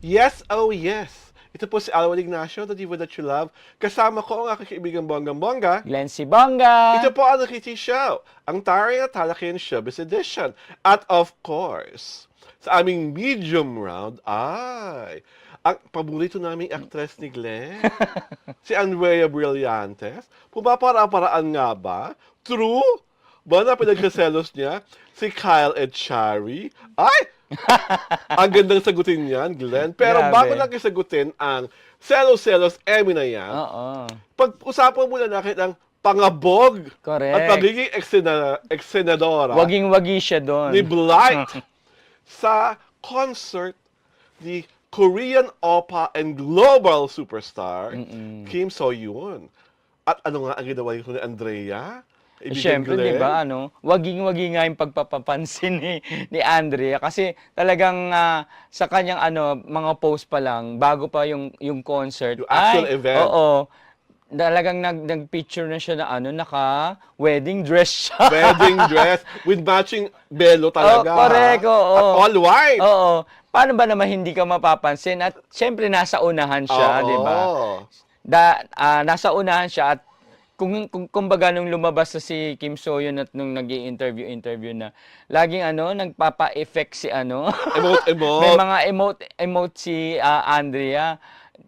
Yes, oh yes. Ito po si Alwin Ignacio, the diva that you love. Kasama ko ang aking kaibigang bonggang-bongga. Glenn Sibonga. Ito po ang Nakiti Show, ang Taray at Talakian Showbiz Edition. At of course, sa aming medium round ay ang paborito naming aktres ni Glenn, si Andrea Brillantes. Pumapara-paraan nga ba? True? Ba na pinagkaselos niya? Si Kyle Echari? Ay! Ang gandang sagutin niyan, Glenn. Pero Grabe. bago natin sagutin ang selos-selos Emmy na yan, Oo. pag-usapan muna natin ang pangabog Correct. at pagiging eksenadora Waging-wagi siya doon. ni Blight sa concert ni Korean opera and global superstar Kim So-yoon. At ano nga ang ginawa ni Andrea? Ibigan Siyempre, Glenn? di ba, waging-wagi nga yung pagpapapansin ni Andrea kasi talagang sa kanyang mga post pa lang, bago pa yung concert. Yung actual event. Oo. Talagang nag-picture na siya na naka-wedding dress siya. Wedding dress with matching belo talaga. Correct, oo. At all white. Oo. Paano ba naman hindi ka mapapansin? At siyempre, nasa unahan siya, Oo. di ba? Nasa unahan siya at kumbaga nung lumabas na si Kim So-yoon at nung nag-i-interview na laging nagpapa-effect si Emote. may mga emote si Andrea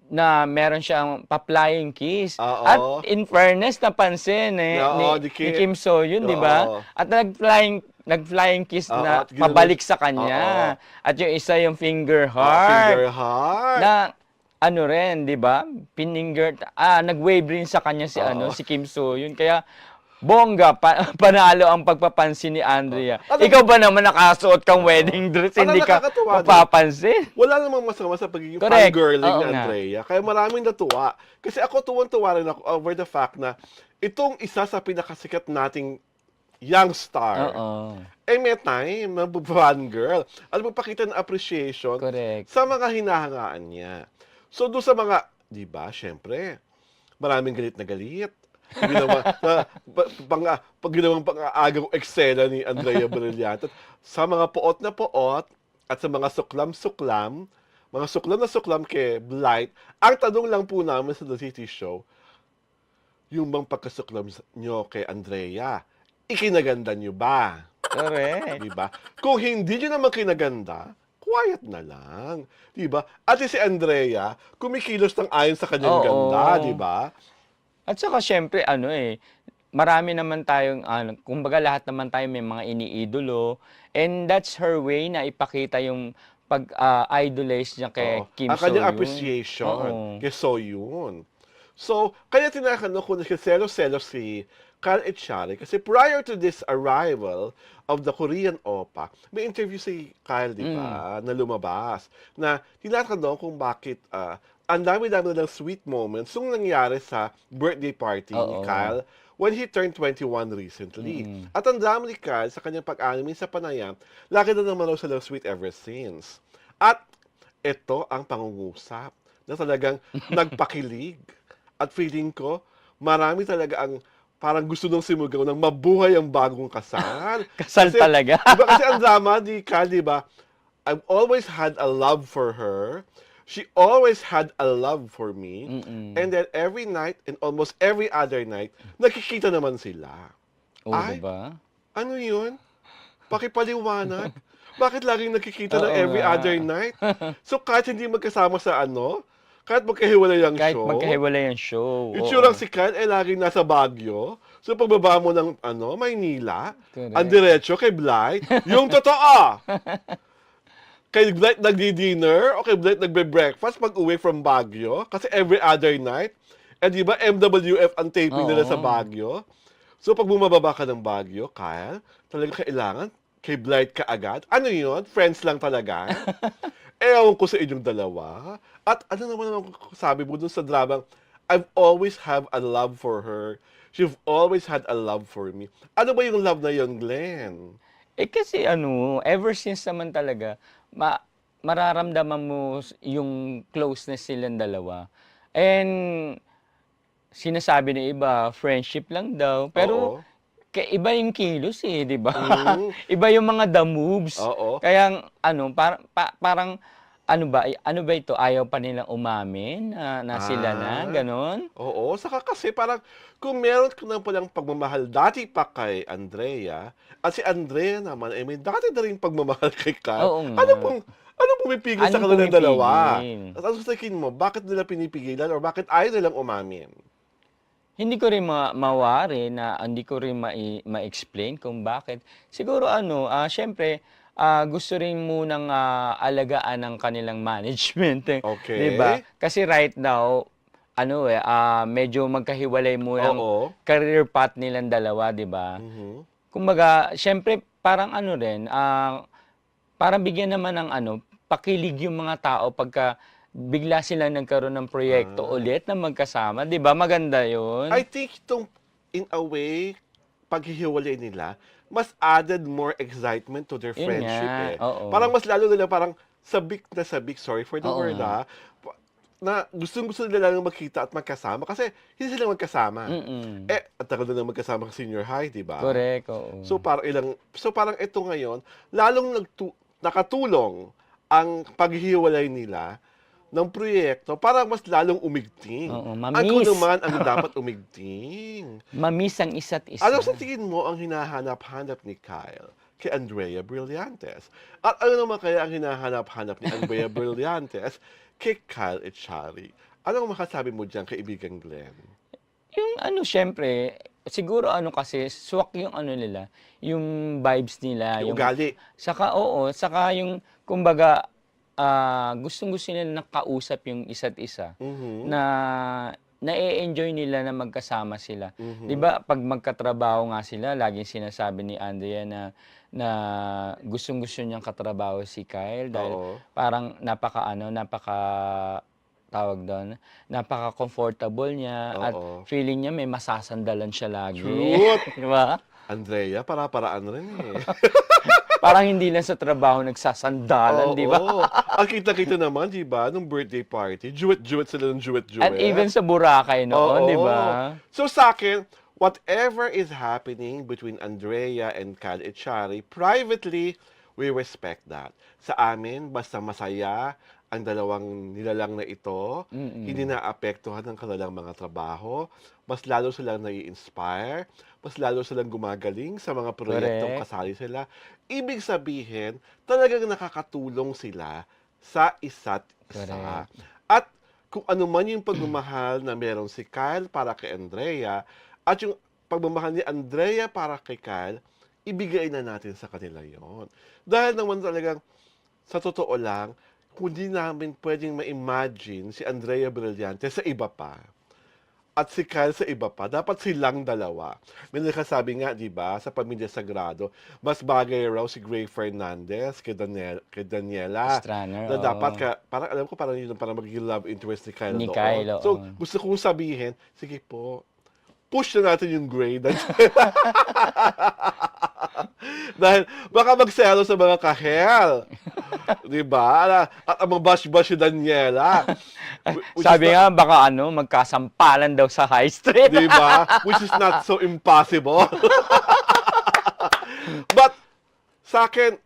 na meron siyang pa-flying kiss. Oo. At in fairness, napansin Oo, ni Kim So-yoon, di Oo. ba? At nag-flying kiss Oo, na at ginano- pabalik sa kanya. At yung isa yung finger Finger heart. heart. Na rin, 'di ba? Pininger nag-wave rin sa kanya si Kim So-yoon. Kaya bongga panalo ang pagpapansin ni Andrea. Ikaw ba naman nakasuot kang wedding dress, hindi ka nakakatuwa mapapansin? Wala namang masama sa pagiging Correct. fangirling Oo ni nga. Andrea. Kaya maraming natuwa. Kasi ako tuwan-tuwa rin ako over the fact na itong isa sa pinakasikat nating young star, Oo. may time na fangirl at magpakita ng appreciation Correct. sa mga hinahangaan niya. So, doon sa mga, di ba, syempre, maraming galit na galit. Ginawa, pag ginawang pang-aagang eksena ni Andrea Brillantes, sa mga poot na poot at sa mga suklam-suklam, mga suklam na suklam kay Blight, ang tanong lang po namin sa The City Show, yung bang pagkasuklam nyo kay Andrea, ikinaganda nyo ba? Correct. Di ba? Kung hindi nyo naman kinaganda, quiet na lang. Di ba? At si Andrea, kumikilos ng ayon sa kanyang Oo. ganda, di ba? At saka syempre marami naman tayong kumbaga lahat naman tayo may mga iniidolo and that's her way na ipakita yung pag-idolize niya kay Oo. Kim Ang kanyang So-yoon. appreciation Oo. kay So-yoon. So, kaya tinatanong ko na selo-selo si Kyle Echari kasi prior to this arrival of the Korean opera, may interview si Kyle, di ba, na lumabas, na tinatanong kung bakit ang dami-dami ng sweet moments yung nangyari sa birthday party ni Oo. Kyle when he turned 21 recently. At ang dami ni Kyle sa kanyang pag-anime sa panayam, lagi na naman raw silang sweet ever since. At ito ang pangungusap na talagang nagpakilig. At feeling ko, marami talaga ang parang gusto nung simugaw ng mabuhay ang bagong kasal. Kasal talaga. Diba kasi ang drama ni Kat, diba? I've always had a love for her. She always had a love for me. And then every night and almost every other night, nakikita naman sila. Oo, Ay, diba? ano yun? Pakipaliwanag. Bakit laging nakikita ng Oo every nga. other night? So kahit hindi magkasama sa kahit magkahiwalay ang Kahit show, magkahiwalay ang show. yung oo. tsurang si Kyle laging nasa Baguio. So pagbaba mo ng Maynila, Correct. ang diretso kay Blight, yung totoo. Kay Blight nagdi-dinner o kay Blight nagbe-breakfast pag uwi from Baguio kasi every other night. Eh di ba MWF ang taping nila sa Oo. Baguio? So pag bumababa ka ng Baguio, Kyle, talaga kailangan kay Blight ka agad. Ano yun? Friends lang talaga? Ewan ko sa inyong dalawa. At ano naman sabi mo dun sa dramang, I've always have a love for her. You've always had a love for me. Ano ba yung love na yun, Glenn? Kasi ever since naman talaga, mararamdaman mo yung closeness silang dalawa. And sinasabi ng iba, friendship lang daw. Pero Oo. iba yung kilos di ba? Mm. Iba yung mga the moves. Oo. Kaya parang ano ba ito, ayaw pa nilang umamin na sila na, Ah, gano'n? oo. Saka kasi parang kung meron ka na palang pagmamahal dati pa kay Andrea, at si Andrea naman ay may dati na ring pagmamahal kay Kyle, Oo nga. anong pumipigil sa Anong kanilang dalawa? pumipigil? At ano sa tingin mo, bakit nila pinipigilan or bakit ayaw nilang umamin? Hindi ko rin mawari na hindi ko rin ma-explain kung bakit. Siguro siyempre, gusto rin munang, alagaan ang kanilang management, 'di ba? Okay. Kasi right now, medyo magkahiwalay muna ang Oo. career path nilang dalawa, 'di ba? Mhm. Kumbaga, siyempre parang rin, parang bigyan naman ng pakilig yung mga tao pagka bigla silang nagkaroon ng proyekto Ah. ulit na magkasama, 'di ba? Maganda I 'yun. think itong, in a way, paghihiwalay nila, mas added more excitement to their 'Yun friendship, nga, eh. oo. Parang mas lalo nila parang sabik na sabik, sorry for the Oo word, nga. pa na gustong-gusto nila lang magkita at magkasama kasi hindi sila magkasama. Mm. Eh, ang tagal na magkasama sa senior high, 'di ba? Correct, oo. So parang ito ngayon, lalong nakatulong ang paghihiwalay nila ng proyekto para mas lalong umigting. Oo, Ako naman ang dapat umigting. ma-miss ang isa't Ano isa. sa tingin mo ang hinahanap-hanap ni Kyle kay Andrea Brillantes? At ano naman kaya ang hinahanap-hanap ni Andrea Brillantes kay Kyle Echari? Ano ang masasabi mo diyan, kaibigan Glenn? Yung siyempre, siguro kasi swak yung nila, yung vibes nila, Yung yung ugali. saka yung kumbaga, gustong-gusto nila na kausap yung isa't isa, Mhm. na na-e-enjoy nila na magkasama sila. 'Di Mhm. ba 'pag magkatrabaho nga sila, laging sinasabi ni Andrea na na gustong-gusto niyang katrabaho si Kyle dahil Oo. parang tawag dun, napaka-comfortable niya at Oo. feeling niya may masasandalan siya lagi, Truth. 'di ba? Andrea, para-paraan rin, eh. Parang hindi lang sa trabaho nagsasandalan, 'di ba? Oo. Ang kita-kita naman, 'di ba, nung birthday party, duet-duet sila ng And even duet-duet. sa Boracay noon, 'di Oo. ba? So sa'kin, whatever is happening between Andrea and Kyle Echari, privately, we respect that. Sa amin, basta masaya ang dalawang nilalang na ito, hindi Mm. naapektuhan ng kanilang mga trabaho, mas lalo silang nai-inspire, mas lalo silang gumagaling sa mga proyektong Correct, kasali sila. Ibig sabihin, talagang nakakatulong sila sa isa't isa. correct. At kung ano man yung pagmamahal na meron si Kyle para kay Andrea at yung pagmamahal ni Andrea para kay Kyle, ibigay na natin sa kanila yon. Dahil naman talagang, sa totoo lang, kung di namin pwedeng ma-imagine si Andrea Brillante sa iba pa at si Kyle sa iba pa, dapat silang dalawa. May nagsasabi nga, di ba, sa Pamilya Sagrado, mas bagay raw si Gray Fernandez kay Daniela. Stranger, Na dapat oo. parang alam ko, parang yun, parang magiging love interest ni Kyle Ni doon. Kyle, So, oo. gusto kong sabihin, sige po, push na natin yung Gray. Dahil baka magselo sa mga kahel. Di ba? At ang mabash-bash si Daniela. Which is Sabi nga baka magkasampalan daw sa high street. di ba? Which is not so impossible. But sa akin,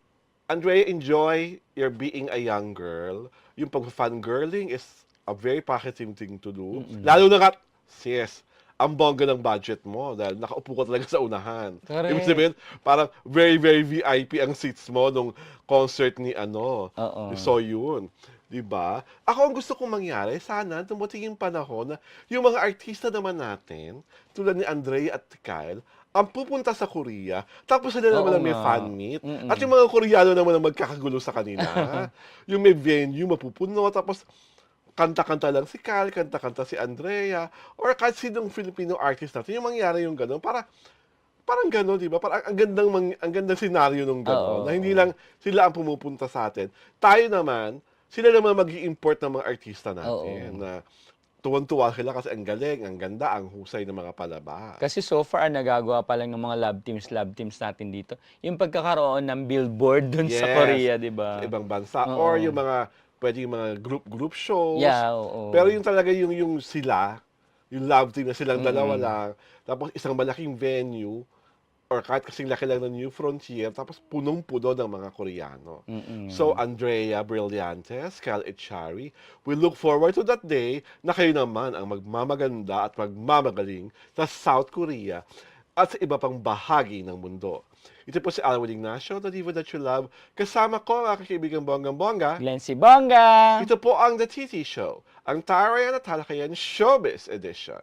Andrea, enjoy your being a young girl. Yung pag-fangirling is a very positive thing to do. Lalo na nga, sis, ang bongga ng budget mo dahil nakaupo ka talaga sa unahan. Ibig Correct. sabihin, parang very, very VIP ang seats mo nung concert ni Oo. ni Soyun. Di ba? Ako, ang gusto kong mangyari, sana dumating yung panahon na yung mga artista naman natin, tulad ni Andrea at Kyle, ang pupunta sa Korea, tapos sila naman Oo ang may nga. fan meet. Mm. At yung mga Koreano naman ang magkakagulo sa kanila. Yung may venue, mapupuno, tapos kanta-kanta lang si Kyle, kanta-kanta si Andrea, or kahit sinong Filipino artist natin, yung mangyari yung gano'n, parang gano'n, di ba? Parang ang gandang senaryo nung gano'n, na hindi Oo. lang sila ang pumupunta sa atin. Tayo naman, sila naman mag-i-import ng mga artista natin, Oo. na tuwan-tuwa sila kasi ang galing, ang ganda, ang husay ng mga palabas. Kasi so far, ang nagagawa pa lang ng mga love teams natin dito, yung pagkakaroon ng billboard dun sa Yes, Korea, 'di sa ba? ibang bansa, or Oo. yung pwedeng mga group shows. Yeah, Pero oo. yung talaga yung sila, yung love team na silang dalawa Mm. lang, tapos isang malaking venue, or kahit kasing laki lang ng New Frontier, tapos punong-puno ng mga Koreano. Mm-mm. So, Andrea Brillantes, Kyle Echari, we look forward to that day na kayo naman ang magmamaganda at magmamagaling sa South Korea at sa iba pang bahagi ng mundo. Ito po si Alwin Ignacio, the diva that you love. Kasama ko ang aking kaibigang Bonggang-Bongga. Glenn si Bongga! Ito po ang The TT Show, ang Tarayan at Talakayan Showbiz Edition.